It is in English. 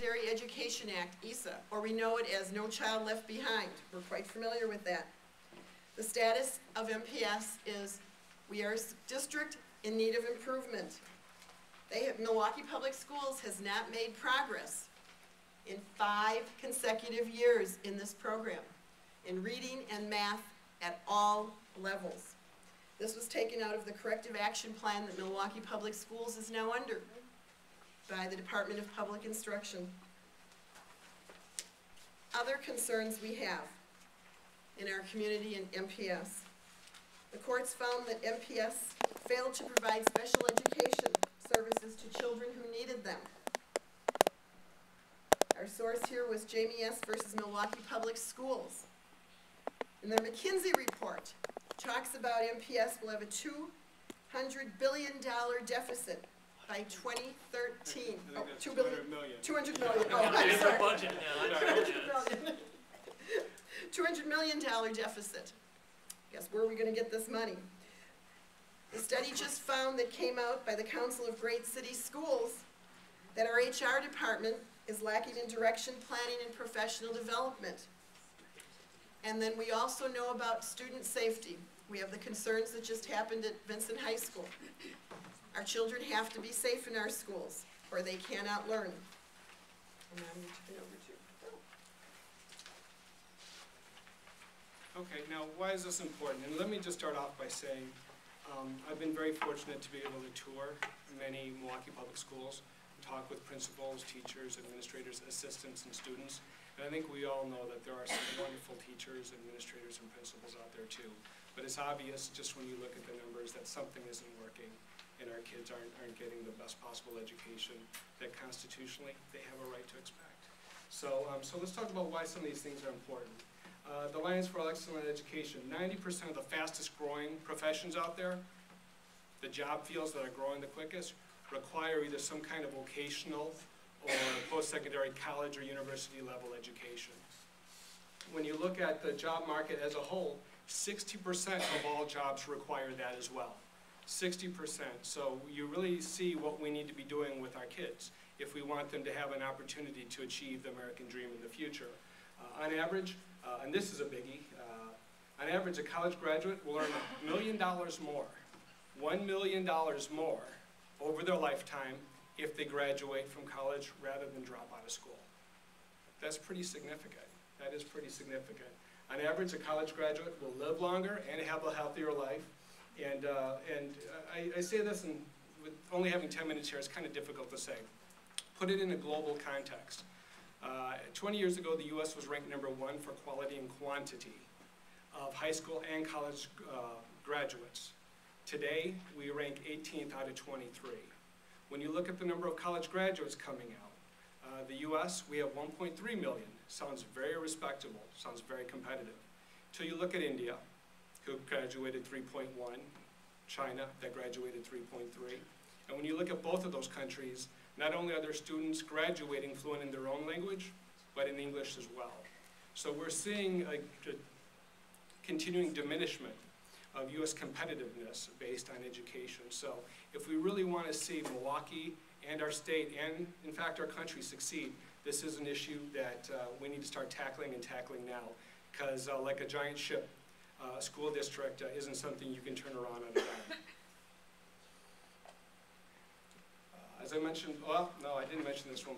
Post-Secondary Education Act, ESA, or we know it as No Child Left Behind. We're quite familiar with that. The status of MPS is we are a district in need of improvement. Milwaukee Public Schools has not made progress in 5 consecutive years in this program, in reading and math at all levels. This was taken out of the corrective action plan that Milwaukee Public Schools is now under by the Department of Public Instruction. Other concerns we have in our community in MPS. The courts found that MPS failed to provide special education services to children who needed them. Our source here was Jamie S. versus Milwaukee Public Schools. And the McKinsey report talks about MPS will have a $200 billion deficit by 2013. Oh, $200 million. 200 million. Oh, I'm sorry. Budget now. $200 million. $200 million deficit. Guess where are we going to get this money? The study just found that came out by the Council of Great City Schools that our HR department is lacking in direction, planning, and professional development. And then we also know about student safety. We have the concerns that just happened at Vincent High School. Our children have to be safe in our schools, or they cannot learn. And I'm turning over to Okay, now why is this important? And let me just start off by saying I've been very fortunate to be able to tour many Milwaukee Public Schools, talk with principals, teachers, administrators, assistants, and students. And I think we all know that there are some wonderful teachers, administrators, and principals out there too. But it's obvious just when you look at the numbers that something isn't working and our kids aren't getting the best possible education that constitutionally they have a right to expect. So let's talk about why some of these things are important. The Alliance for Excellent Education, 90% of the fastest growing professions out there, the job fields that are growing the quickest, require either some kind of vocational or post-secondary college or university level education. When you look at the job market as a whole, 60% of all jobs require that as well. 60%. So you really see what we need to be doing with our kids if we want them to have an opportunity to achieve the American dream in the future. On average, and this is a biggie, on average a college graduate will earn $1 million more, $1 million more over their lifetime if they graduate from college rather than drop out of school. That's pretty significant. That is pretty significant. On average, a college graduate will live longer and have a healthier life. And I say this, and with only having 10 minutes here, it's kind of difficult to say. Put it in a global context. 20 years ago, the U.S. was ranked #1 for quality and quantity of high school and college graduates. Today, we rank 18th out of 23. When you look at the number of college graduates coming out, the U.S., we have 1.3 million. Sounds very respectable, sounds very competitive. Till you look at India, who graduated 3.1, China, that graduated 3.3. And when you look at both of those countries, not only are their students graduating fluent in their own language, but in English as well. So we're seeing a continuing diminishment of U.S. competitiveness based on education. So if we really want to see Milwaukee and our state and, in fact, our country succeed, this is an issue that we need to start tackling now. Because like a giant ship, a school district isn't something you can turn around on a dime. As I mentioned, well, no, I didn't mention this one.